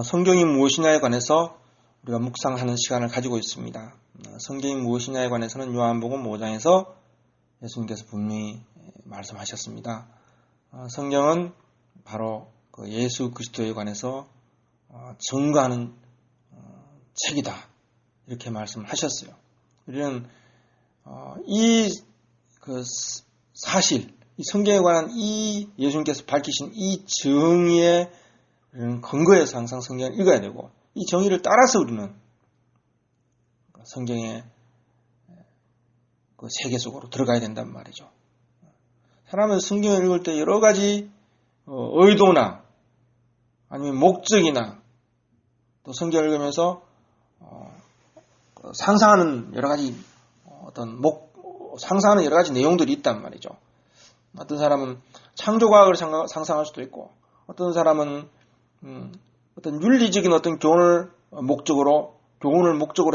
성경이 무엇이냐에 관해서 우리가 묵상하는 시간을 가지고 있습니다. 성경이 무엇이냐에 관해서는 요한복음 5장에서 예수님께서 분명히 말씀하셨습니다. 성경은 바로 그 예수 그리스도에 관해서 증거하는 책이다, 이렇게 말씀하셨어요. 우리는 이 사실, 이 성경에 관한 이 예수님께서 밝히신 이 정의의 근거에서 항상 성경을 읽어야 되고, 이 정의를 따라서 우리는 성경의 그 세계 속으로 들어가야 된단 말이죠. 사람은 성경을 읽을 때 여러 가지 의도나 아니면 목적이나 또 성경을 읽으면서 상상하는 여러 가지 상상하는 여러 가지 내용들이 있단 말이죠. 어떤 사람은 창조과학을 상상할 수도 있고, 어떤 사람은 어떤 윤리적인 어떤 교훈을 목적으로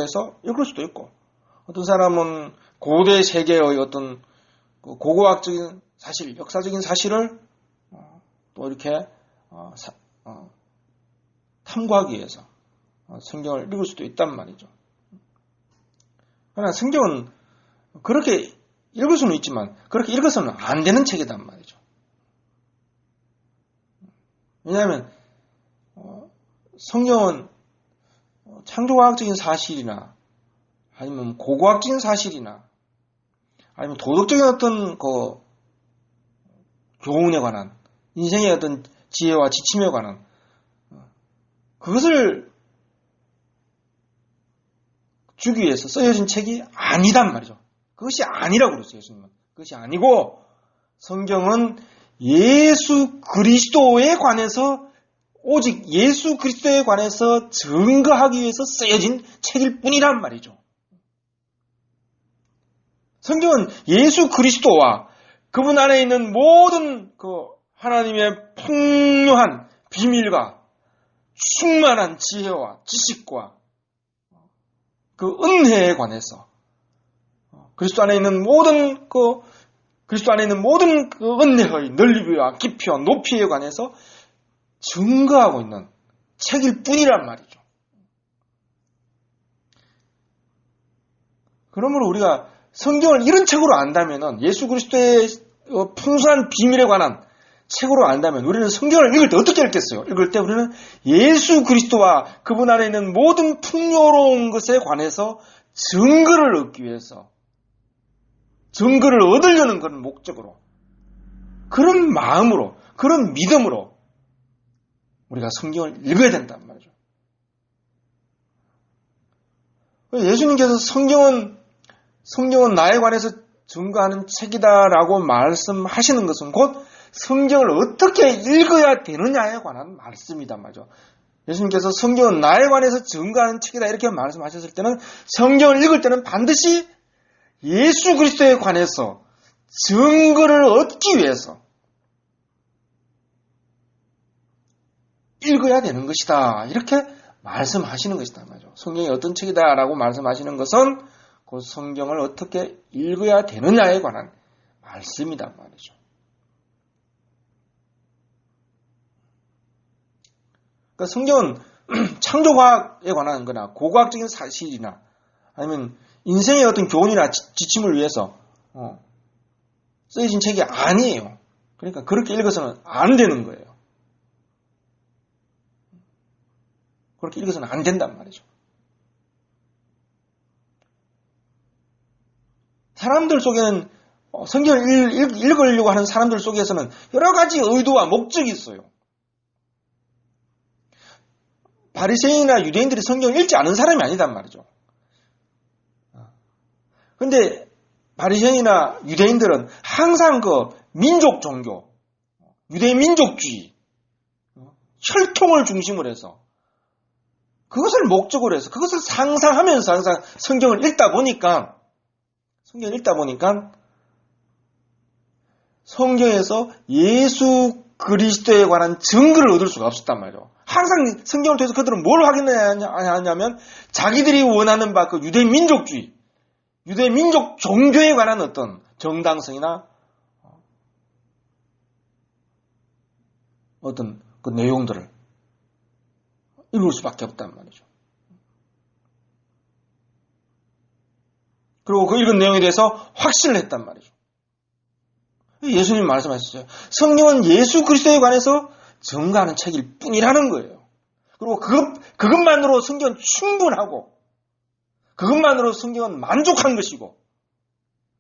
해서 읽을 수도 있고, 어떤 사람은 고대 세계의 어떤 고고학적인 사실, 역사적인 사실을 또 이렇게 탐구하기 위해서 성경을 읽을 수도 있단 말이죠. 그러나 성경은 그렇게 읽을 수는 있지만 그렇게 읽어서는 안 되는 책이단 말이죠. 왜냐하면 성경은 창조과학적인 사실이나 아니면 고고학적인 사실이나 아니면 도덕적인 어떤 교훈에 관한, 인생의 어떤 지혜와 지침에 관한 그것을 주기 위해서 쓰여진 책이 아니단 말이죠. 그것이 아니라고 그랬어요, 예수님은. 그것이 아니고 성경은 예수 그리스도에 관해서, 오직 예수 그리스도에 관해서 증거하기 위해서 쓰여진 책일 뿐이란 말이죠. 성경은 예수 그리스도와 그분 안에 있는 모든 하나님의 풍요한 비밀과 충만한 지혜와 지식과 그 은혜에 관해서, 그리스도 안에 있는 모든 그 은혜의 넓이와 깊이와 높이에 관해서 증거하고 있는 책일 뿐이란 말이죠. 그러므로 우리가 성경을 이런 책으로 안다면은, 예수 그리스도의 풍성한 비밀에 관한 책으로 안다면, 우리는 성경을 읽을 때 어떻게 읽겠어요? 읽을 때 우리는 예수 그리스도와 그분 안에 있는 모든 풍요로운 것에 관해서 증거를 얻기 위해서, 증거를 얻으려는 그런 목적으로, 그런 마음으로, 그런 믿음으로 우리가 성경을 읽어야 된단 말이죠. 예수님께서 성경은 나에 관해서 증거하는 책이다라고 말씀하시는 것은 곧 성경을 어떻게 읽어야 되느냐에 관한 말씀이단 말이죠. 예수님께서 성경은 나에 관해서 증거하는 책이다 이렇게 말씀하셨을 때는, 성경을 읽을 때는 반드시 예수 그리스도에 관해서 증거를 얻기 위해서 읽어야 되는 것이다, 이렇게 말씀하시는 것이다 말이죠. 성경이 어떤 책이다라고 말씀하시는 것은 그 성경을 어떻게 읽어야 되느냐에 관한 말씀이란 말이죠. 그러니까 성경은 창조과학에 관한 거나 고고학적인 사실이나 아니면 인생의 어떤 교훈이나 지침을 위해서 쓰여진 책이 아니에요. 그러니까 그렇게 읽어서는 안 되는 거예요. 그렇게 읽어서는 안 된단 말이죠. 사람들 속에는, 성경을 읽으려고 하는 사람들 속에서는 여러 가지 의도와 목적이 있어요. 바리새인이나 유대인들이 성경을 읽지 않은 사람이 아니단 말이죠. 그런데 바리새인이나 유대인들은 항상 민족 종교, 유대 민족주의, 혈통을 중심으로 해서 그것을 목적으로 해서 그것을 상상하면서 항상 성경을 읽다 보니까 성경에서 예수 그리스도에 관한 증거를 얻을 수가 없었단 말이에요. 항상 성경을 통해서 그들은 뭘 확인하냐면 자기들이 원하는 바 유대 민족주의, 유대 민족 종교에 관한 어떤 정당성이나 어떤 그 내용들을 읽을 수밖에 없단 말이죠. 그리고 그 읽은 내용에 대해서 확신을 했단 말이죠. 예수님 말씀하셨어요. 성경은 예수 그리스도에 관해서 증거하는 책일 뿐이라는 거예요. 그리고 그것만으로 성경은 충분하고 그것만으로 성경은 만족한 것이고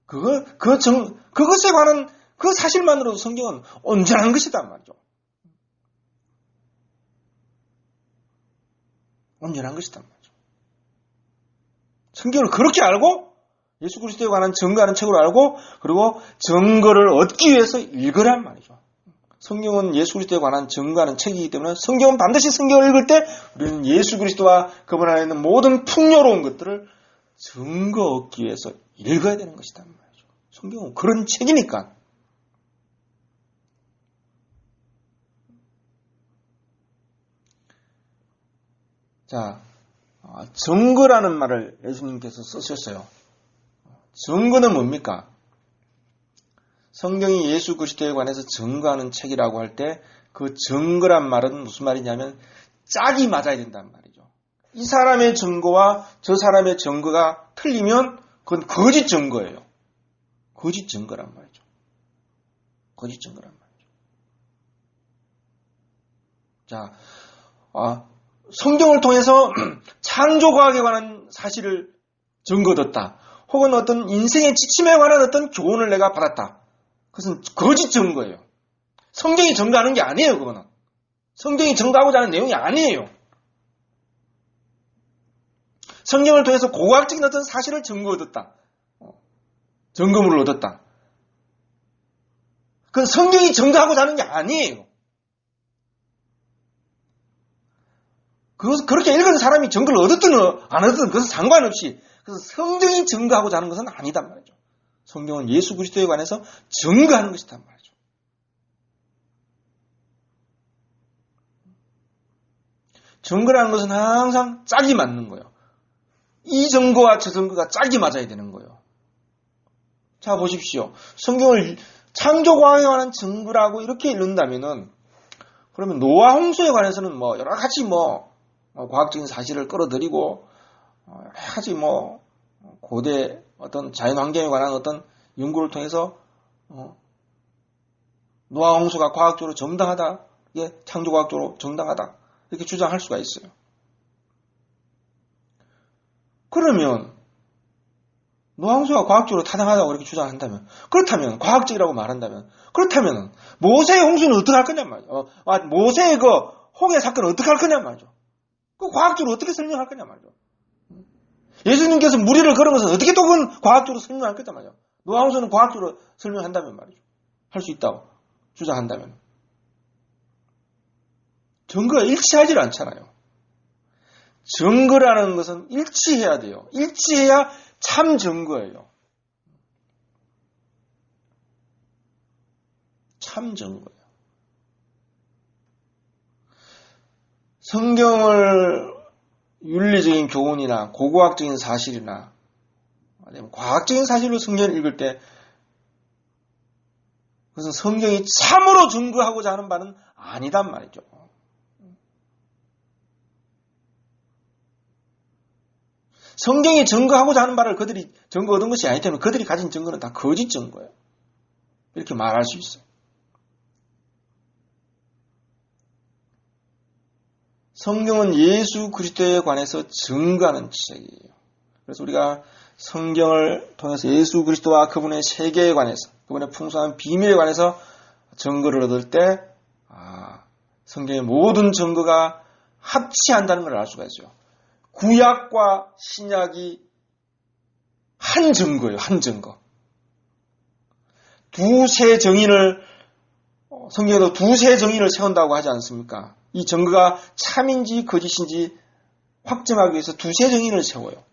그것에 관한 그 사실만으로도 성경은 온전한 것이단 말이죠. 온전한 것이단 말이죠. 성경을 그렇게 알고 예수 그리스도에 관한 증거하는 책으로 알고 그리고 증거를 얻기 위해서 읽으란 말이죠. 성경은 예수 그리스도에 관한 증거하는 책이기 때문에 성경은 반드시 성경을 읽을 때 우리는 예수 그리스도와 그분 안에 있는 모든 풍요로운 것들을 증거 얻기 위해서 읽어야 되는 것이란 말이죠. 성경은 그런 책이니까. 자, 증거라는 말을 예수님께서 쓰셨어요. 증거는 뭡니까? 성경이 예수 그리스도에 관해서 증거하는 책이라고 할 때 그 증거란 말은 무슨 말이냐면 짝이 맞아야 된단 말이죠. 이 사람의 증거와 저 사람의 증거가 틀리면 그건 거짓 증거예요. 거짓 증거란 말이죠. 거짓 증거란 말이죠. 자, 성경을 통해서 창조과학에 관한 사실을 증거뒀다. 혹은 어떤 인생의 지침에 관한 어떤 교훈을 내가 받았다. 그것은 거짓 증거예요. 성경이 증거하는 게 아니에요, 그거는. 성경이 증거하고자 하는 내용이 아니에요. 성경을 통해서 고고학적인 어떤 사실을 증거 얻었다. 증거물을 얻었다. 그건 성경이 증거하고자 하는 게 아니에요. 그렇게 읽은 사람이 증거를 얻었든 안 얻었든 그것은 상관없이 그래서 성경이 증거하고자 하는 것은 아니단 말이죠. 성경은 예수 그리스도에 관해서 증거하는 것이란 말이죠. 증거라는 것은 항상 짝이 맞는 거예요. 이 증거와 저 증거가 짝이 맞아야 되는 거예요. 자, 보십시오. 성경을 창조과학에 관한 증거라고 이렇게 읽는다면은 그러면 노아 홍수에 관해서는 여러 가지 과학적인 사실을 끌어들이고 여러 가지 고대 어떤 자연환경에 관한 어떤 연구를 통해서 노아 홍수가 과학적으로 정당하다, 창조과학적으로 정당하다 이렇게 주장할 수가 있어요. 그러면 노아 홍수가 과학적으로 타당하다고 이렇게 주장한다면 그렇다면 과학적이라고 말한다면 그렇다면 모세의 홍수는 어떻게 할 거냐 말이죠. 모세의 그 홍해 사건은 어떻게 할 거냐 말이죠. 그 과학적으로 어떻게 설명할 거냐 말이죠. 예수님께서 무리를 걸은 것은 어떻게 또 그건 과학적으로 설명할 거냐 말이죠. 노아 홍수는 과학적으로 설명한다면 말이죠. 할 수 있다고 주장한다면. 증거가 일치하지 않잖아요. 증거라는 것은 일치해야 돼요. 일치해야 참 증거예요. 참 증거예요. 성경을 윤리적인 교훈이나 고고학적인 사실이나 아니면 과학적인 사실로 성경을 읽을 때 그것은 성경이 참으로 증거하고자 하는 바는 아니단 말이죠. 성경이 증거하고자 하는 바를 그들이 증거 얻은 것이 아니기 때문에 그들이 가진 증거는 다 거짓 증거예요. 이렇게 말할 수 있어요. 성경은 예수 그리스도에 관해서 증거하는 책이에요. 그래서 우리가 성경을 통해서 예수 그리스도와 그분의 세계에 관해서 그분의 풍성한 비밀에 관해서 증거를 얻을 때 성경의 모든 증거가 합치한다는 걸 알 수가 있어요. 구약과 신약이 한 증거예요. 한 증거. 두세 정인을 성경에도 두세 정인을 세운다고 하지 않습니까? 이 증거가 참인지 거짓인지 확정하기 위해서 두세 정인을 세워요.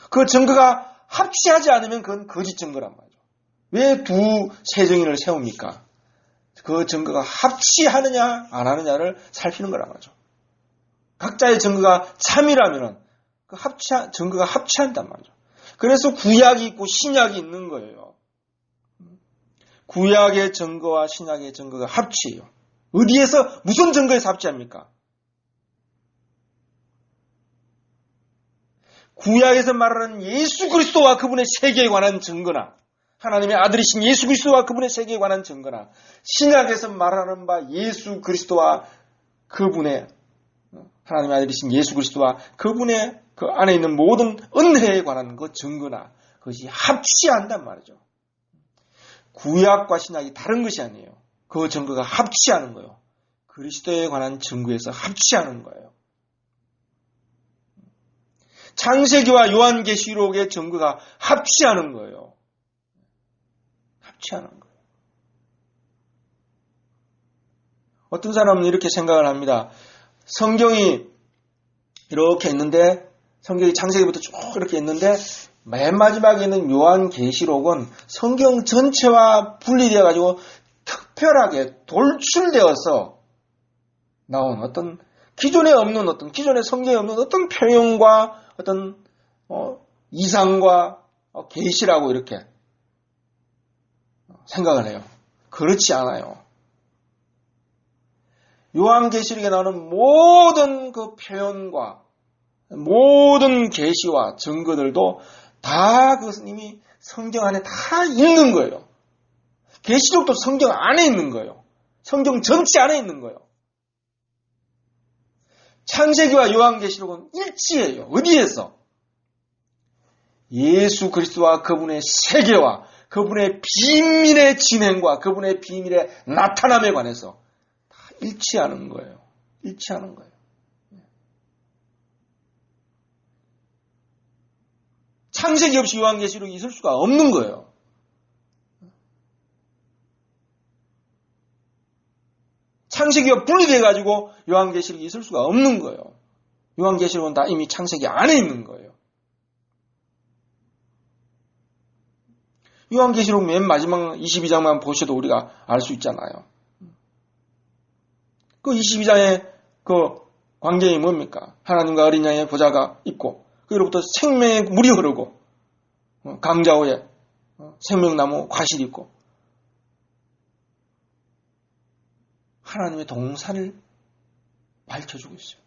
그 증거가 합치하지 않으면 그건 거짓 증거란 말이죠. 왜 두세 정인을 세웁니까? 그 증거가 합치하느냐 안 하느냐를 살피는 거란 말이죠. 각자의 증거가 참이라면 그 증거가 합치한단 말이죠. 그래서 구약이 있고 신약이 있는 거예요. 구약의 증거와 신약의 증거가 합치예요. 어디에서 무슨 증거에서 합치합니까? 구약에서 말하는 예수 그리스도와 그분의 세계에 관한 증거나 하나님의 아들이신 예수 그리스도와 그분의 세계에 관한 증거나 신약에서 말하는 바 예수 그리스도와 그분의 하나님의 아들이신 예수 그리스도와 그분의 그 안에 있는 모든 은혜에 관한 그 증거나 그것이 합치한단 말이죠. 구약과 신약이 다른 것이 아니에요. 그 증거가 합치하는 거예요. 그리스도에 관한 증거에서 합치하는 거예요. 창세기와 요한계시록의 증거가 합치하는 거예요. 합치하는 거예요. 어떤 사람은 이렇게 생각을 합니다. 성경이 이렇게 있는데 성경이 창세기부터 쭉 이렇게 있는데 맨 마지막에 있는 요한계시록은 성경 전체와 분리되어 가지고 특별하게 돌출되어서 나온 어떤 기존에 없는 어떤 기존의 성경에 없는 어떤 표현과 어떤 이상과 계시라고 이렇게 생각을 해요. 그렇지 않아요. 요한계시록에 나오는 모든 그 표현과 모든 계시와 증거들도 다 그것은 이미 성경 안에 다 있는 거예요. 계시록도 성경 안에 있는 거예요. 성경 전체 안에 있는 거예요. 창세기와 요한계시록은 일치해요. 어디에서? 예수 그리스도와 그분의 세계와 그분의 비밀의 진행과 그분의 비밀의 나타남에 관해서 다 일치하는 거예요. 일치하는 거예요. 창세기 없이 요한계시록이 있을 수가 없는 거예요. 창세기가 분리돼가지고 요한계시록이 있을 수가 없는 거예요. 요한계시록은 다 이미 창세기 안에 있는 거예요. 요한계시록 맨 마지막 22장만 보셔도 우리가 알 수 있잖아요. 그 22장의 그 광경이 뭡니까? 하나님과 어린 양의 보좌가 있고 그로부터 생명의 물이 흐르고 강자호에 생명나무 과실이 있고 하나님의 동산을 밝혀주고 있어요.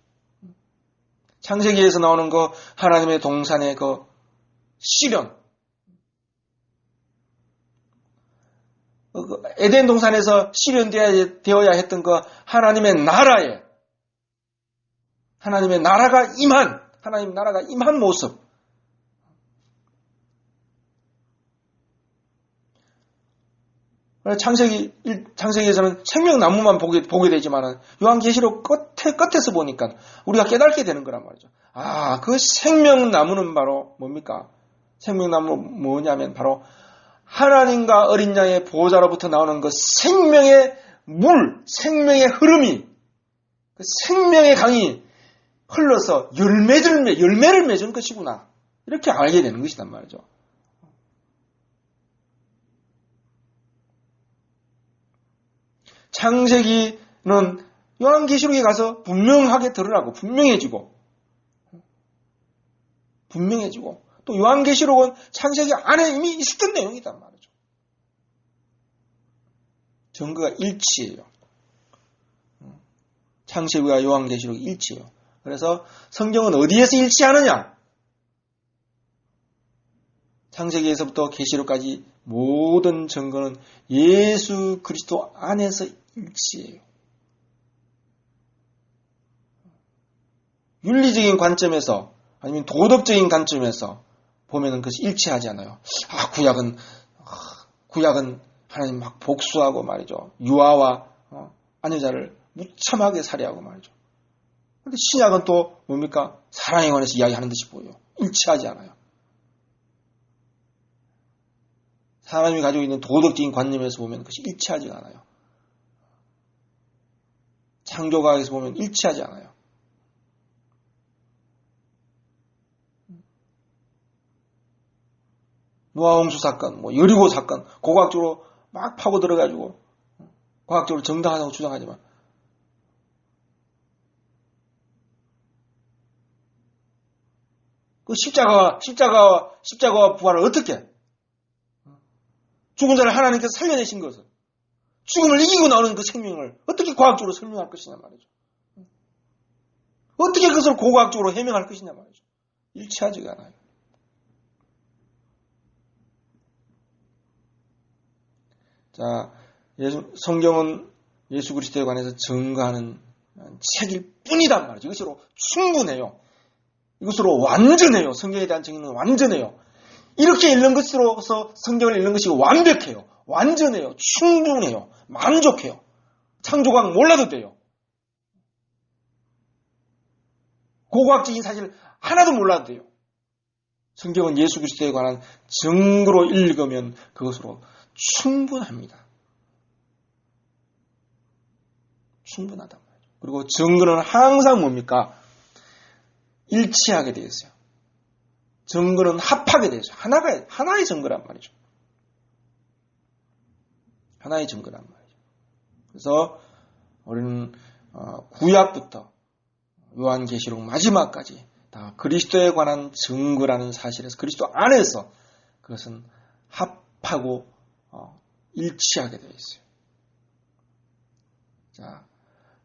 창세기에서 나오는 그 하나님의 동산의 그 실현, 에덴 동산에서 실현되어야 했던 그 하나님의 나라에 하나님의 나라가 임한 모습. 창세기에서는 생명나무만 보게 되지만 요한계시록 끝에서 보니까 우리가 깨닫게 되는 거란 말이죠. 아, 그 생명나무는 바로 뭡니까? 생명나무 뭐냐면 바로 하나님과 어린 양의 보호자로부터 나오는 그 생명의 물, 생명의 흐름이, 그 생명의 강이 흘러서 열매를 맺은 것이구나. 이렇게 알게 되는 것이란 말이죠. 창세기는 요한계시록에 가서 분명하게 드러나고 분명해지고 또 요한계시록은 창세기 안에 이미 있었던 내용이란 말이죠. 증거가 일치해요. 창세기와 요한계시록이 일치해요. 그래서 성경은 어디에서 일치하느냐? 창세기에서부터 계시록까지 모든 증거는 예수 그리스도 안에서 일치해요. 윤리적인 관점에서 아니면 도덕적인 관점에서 보면은 그것이 일치하지 않아요. 구약은 하나님 막 복수하고 말이죠. 유아와 아내자를 무참하게 살해하고 말이죠. 근데 신약은 또 뭡니까? 사랑에 관해서 이야기하는 듯이 보여요. 일치하지 않아요. 사람이 가지고 있는 도덕적인 관념에서 보면 그것이 일치하지 않아요. 창조과학에서 보면 일치하지 않아요. 노아홍수 사건, 여리고 사건, 고고학적으로 막 파고 들어가지고 과학적으로 정당하다고 주장하지만 그 십자가와 부활을 어떻게 죽은 자를 하나님께서 살려내신 것을 죽음을 이기고 나오는 그 생명을 어떻게 과학적으로 설명할 것이냐 말이죠. 어떻게 그것을 고고학적으로 해명할 것이냐 말이죠. 일치하지가 않아요. 자, 성경은 예수 그리스도에 관해서 증거하는 책일 뿐이단 말이죠. 이것으로 충분해요. 이것으로 완전해요. 성경에 대한 증거는 완전해요. 이렇게 읽는 것으로서 성경을 읽는 것이 완벽해요. 완전해요. 충분해요. 만족해요. 창조과학 몰라도 돼요. 고고학적인 사실 하나도 몰라도 돼요. 성경은 예수 그리스도에 관한 증거로 읽으면 그것으로 충분합니다. 충분하단 말이죠. 그리고 증거는 항상 뭡니까? 일치하게 되어 있어요. 증거는 합하게 되어 있어요. 하나의 증거란 말이죠. 하나의 증거란 말이죠. 그래서 우리는 구약부터 요한계시록 마지막까지 다 그리스도에 관한 증거라는 사실에서 그리스도 안에서 그것은 합하고 일치하게 되어 있어요. 자,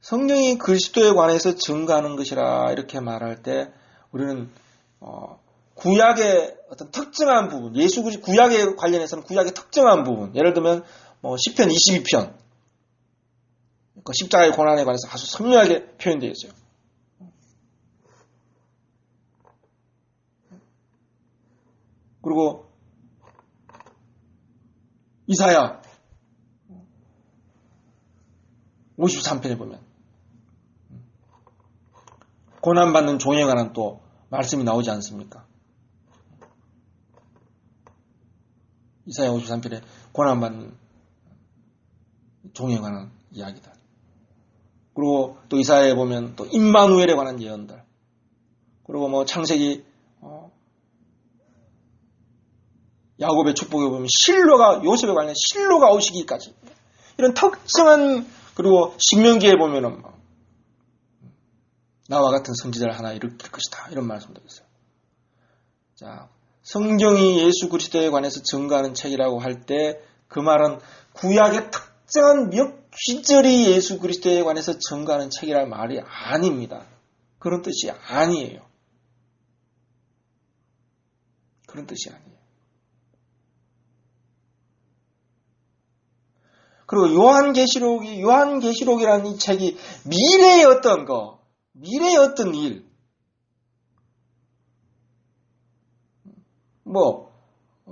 성경이 그리스도에 관해서 증거하는 것이라 이렇게 말할 때 우리는 구약의 어떤 특정한 부분, 구약에 관련해서는 구약의 특정한 부분, 예를 들면 시편 22편, 그 십자가의 고난에 관해서 아주 선명하게 표현되어 있어요. 그리고 이사야 53편에 보면 고난받는 종에 관한 또 말씀이 나오지 않습니까? 이사야 53편에 고난받는 종에 관한 이야기다. 그리고 또 이사야에 보면 또 임마누엘에 관한 예언들. 그리고 창세기 야곱의 축복에 보면 요셉에 관련 실로가 오시기까지 이런 특정한, 그리고 신명기에 보면은 나와 같은 선지자를 하나 일으킬 것이다 이런 말씀도 있어요. 자, 성경이 예수 그리스도에 관해서 증거하는 책이라고 할 때 그 말은 구약의 특정한 몇 기절이 예수 그리스도에 관해서 증거하는 책이라는 말이 아닙니다. 그런 뜻이 아니에요. 그런 뜻이 아니에요. 그리고 요한계시록이라는 이 책이 미래의 어떤 미래의 어떤 일,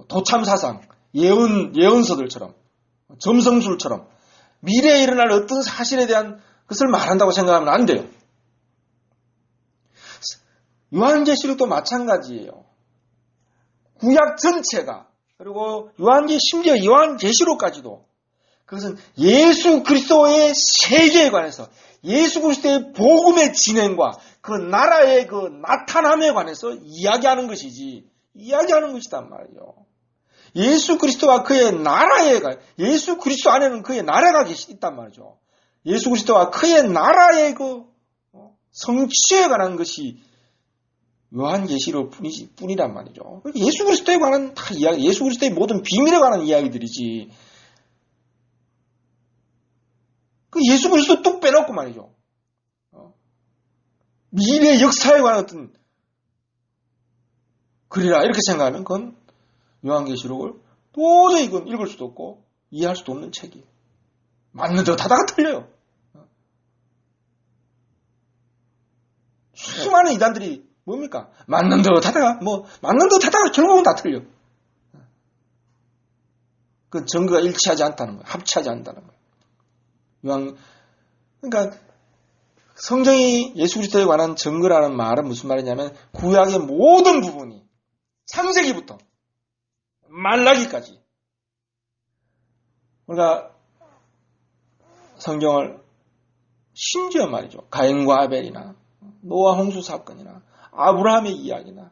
도참사상, 예언서들처럼, 점성술처럼 미래에 일어날 어떤 사실에 대한 것을 말한다고 생각하면 안 돼요. 요한계시록도 마찬가지예요. 구약 전체가, 그리고 심지어 요한계시록까지도 그것은 예수 그리스도의 세계에 관해서, 예수 그리스도의 복음의 진행과 그 나라의 그 나타남에 관해서 이야기하는 것이단 말이에요. 예수 그리스도와 그의 예수 그리스도 안에는 그의 나라가 있단 말이죠. 예수 그리스도와 그의 나라의 그 성취에 관한 것이 요한계시록 뿐이란 말이죠. 예수 그리스도에 관한 다 이야기, 예수 그리스도의 모든 비밀에 관한 이야기들이지. 그 예수 그리스도 뚝 빼놓고 말이죠. 미래 역사에 관한 어떤 글이라 이렇게 생각하면 그건 요한계시록을 도저히 이건 읽을 수도 없고 이해할 수도 없는 책이에요. 맞는 듯 하다가 틀려요. 수많은 이단들이 뭡니까? 맞는 듯 하다가 결국은 다 틀려. 그 증거가 일치하지 않다는 거예요. 합치하지 않는다는 거예요. 그러니까 성경이 예수 그리스도에 관한 증거라는 말은 무슨 말이냐면 구약의 모든 부분이 창세기부터 말라기까지 우리가 성경을 심지어 말이죠. 가인과 아벨이나 노아 홍수 사건이나 아브라함의 이야기나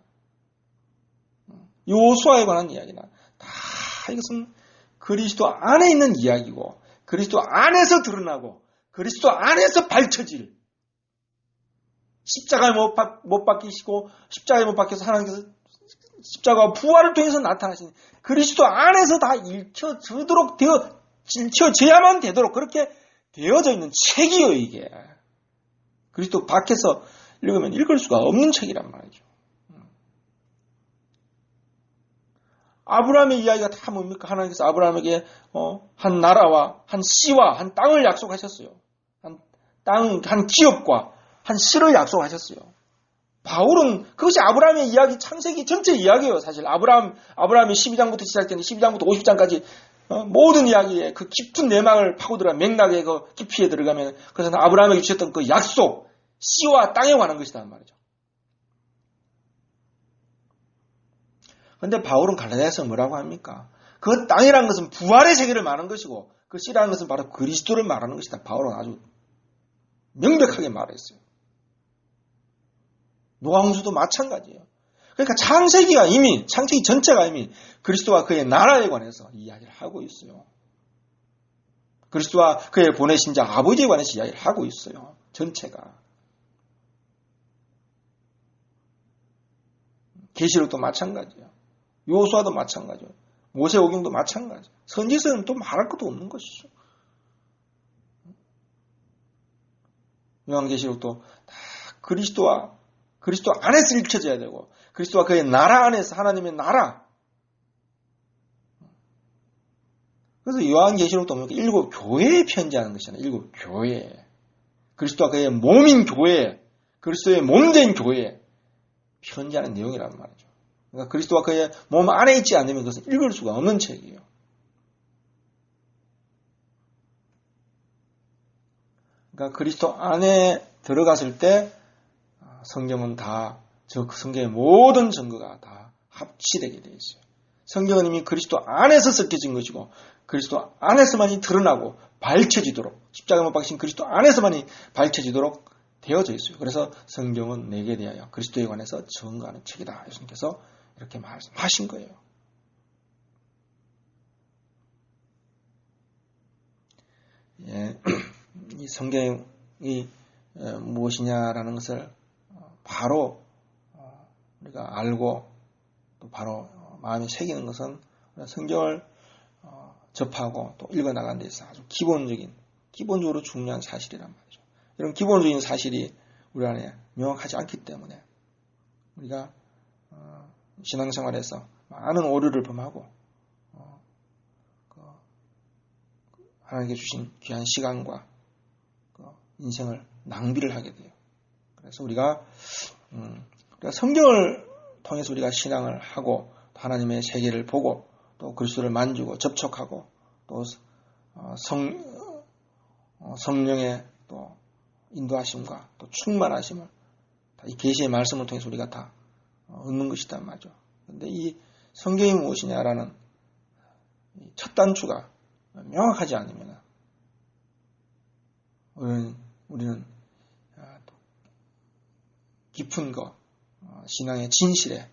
요수아에 관한 이야기나 다 이것은 그리스도 안에 있는 이야기고 그리스도 안에서 드러나고 그리스도 안에서 밝혀질 십자가에 못 박히시고 십자가에 못 박혀서 하나님께서 십자가와 부활을 통해서 나타나신 그리스도 안에서 다 읽혀져야만 되도록 그렇게 되어져 있는 책이에요, 이게. 그리스도 밖에서 읽으면 읽을 수가 없는 책이란 말이죠. 아브라함의 이야기가 다 뭡니까? 하나님께서 아브라함에게 한 나라와 한 씨와 한 땅을 약속하셨어요. 한 기업과 한 씨를 약속하셨어요. 바울은 그것이 아브라함의 이야기, 창세기 전체 이야기예요. 사실 아브라함이 12장부터 시작되는 12장부터 50장까지 모든 이야기에 그 깊은 내막을 파고들어 맥락의 그 깊이에 들어가면 그래서 아브라함에게 주셨던 그 약속, 씨와 땅에 관한 것이다 말이죠. 그런데 바울은 갈라디아서 뭐라고 합니까? 그 땅이라는 것은 부활의 세계를 말하는 것이고 그 씨라는 것은 바로 그리스도를 말하는 것이다. 바울은 아주 명백하게 말했어요. 노아홍수도 마찬가지예요. 그러니까 창세기 전체가 이미 그리스도와 그의 나라에 관해서 이야기를 하고 있어요. 그리스도와 그의 보내신 자 아버지에 관해서 이야기를 하고 있어요. 전체가. 계시록도 마찬가지예요. 요수아도 마찬가지예요. 모세오경도 마찬가지예요. 선지서는 또 말할 것도 없는 것이죠. 요한계시록도 다 그리스도 안에서 읽혀져야 되고 그리스도와 그의 나라 안에서 하나님의 나라. 그래서 요한계시록도 보면 일곱 교회에 편지하는 것이잖아요. 일곱 교회. 그리스도와 그의 몸인 교회, 그리스도의 몸된 교회에 편지하는 내용이란 말이죠. 그러니까 그리스도와 그의 몸 안에 있지 않으면 그것은 읽을 수가 없는 책이에요. 그러니까 그리스도 안에 들어갔을 때 성경은 다 저 성경의 모든 증거가 다 합치되게 되어 있어요. 성경은 이미 그리스도 안에서 섞여진 것이고 그리스도 안에서만이 드러나고 밝혀지도록 십자가 못 박힌 그리스도 안에서만이 밝혀지도록 되어져 있어요. 그래서 성경은 내게 대하여 그리스도에 관해서 증거하는 책이다. 예수님께서 이렇게 말씀하신 거예요. 예, 이 성경이 무엇이냐라는 것을 바로 우리가 알고 또 바로 마음에 새기는 것은 성경을 접하고 또 읽어나가는 데 있어 아주 기본적으로 중요한 사실이란 말이죠. 이런 기본적인 사실이 우리 안에 명확하지 않기 때문에 우리가 신앙생활에서 많은 오류를 범하고 하나님께 주신 귀한 시간과 인생을 낭비를 하게 돼요. 그래서 우리가 성경을 통해서 우리가 신앙을 하고 하나님의 세계를 보고 또 그리스도를 만지고 접촉하고 또 성령의 또 인도하심과 또 충만하심을 이 계시의 말씀을 통해서 우리가 다 얻는 것이단 말이죠. 그런데 이 성경이 무엇이냐라는 첫 단추가 명확하지 않으면 우리는 깊은 신앙의 진실에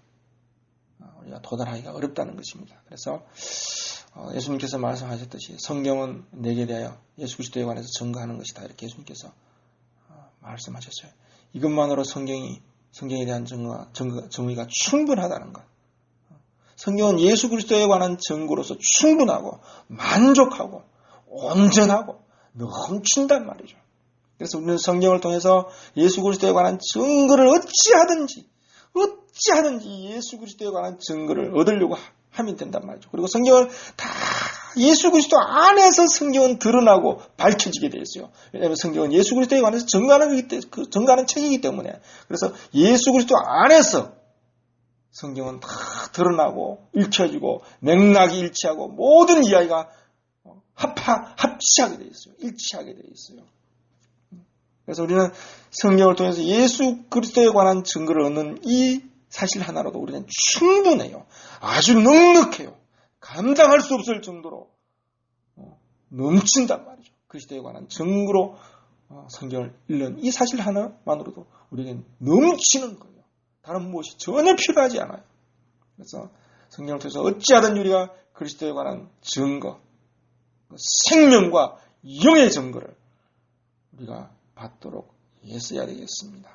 우리가 도달하기가 어렵다는 것입니다. 그래서 예수님께서 말씀하셨듯이 성경은 내게 대하여 예수 그리스도에 관해서 증거하는 것이다. 이렇게 예수님께서 말씀하셨어요. 이것만으로 성경에 대한 정의가 충분하다는 것. 성경은 예수 그리스도에 관한 증거로서 충분하고 만족하고 온전하고 넘친단 말이죠. 그래서 우리는 성경을 통해서 예수 그리스도에 관한 증거를 어찌하든지 예수 그리스도에 관한 증거를 얻으려고 하면 된단 말이죠. 그리고 성경을 다 예수 그리스도 안에서 성경은 드러나고 밝혀지게 되어 있어요. 왜냐하면 성경은 예수 그리스도에 관해서 증거하는 책이기 때문에. 그래서 예수 그리스도 안에서 성경은 다 드러나고 읽혀지고 맥락이 일치하고 모든 이야기가 합치하게 되어 있어요. 일치하게 되어 있어요. 그래서 우리는 성경을 통해서 예수 그리스도에 관한 증거를 얻는 이 사실 하나로도 우리는 충분해요. 아주 넉넉해요. 감당할 수 없을 정도로 넘친단 말이죠. 그리스도에 관한 증거로 성경을 읽는 이 사실 하나만으로도 우리에게 넘치는 거예요. 다른 무엇이 전혀 필요하지 않아요. 그래서 성경을 통해서 어찌하든 우리가 그리스도에 관한 증거, 생명과 영의 증거를 우리가 받도록 애써야 되겠습니다.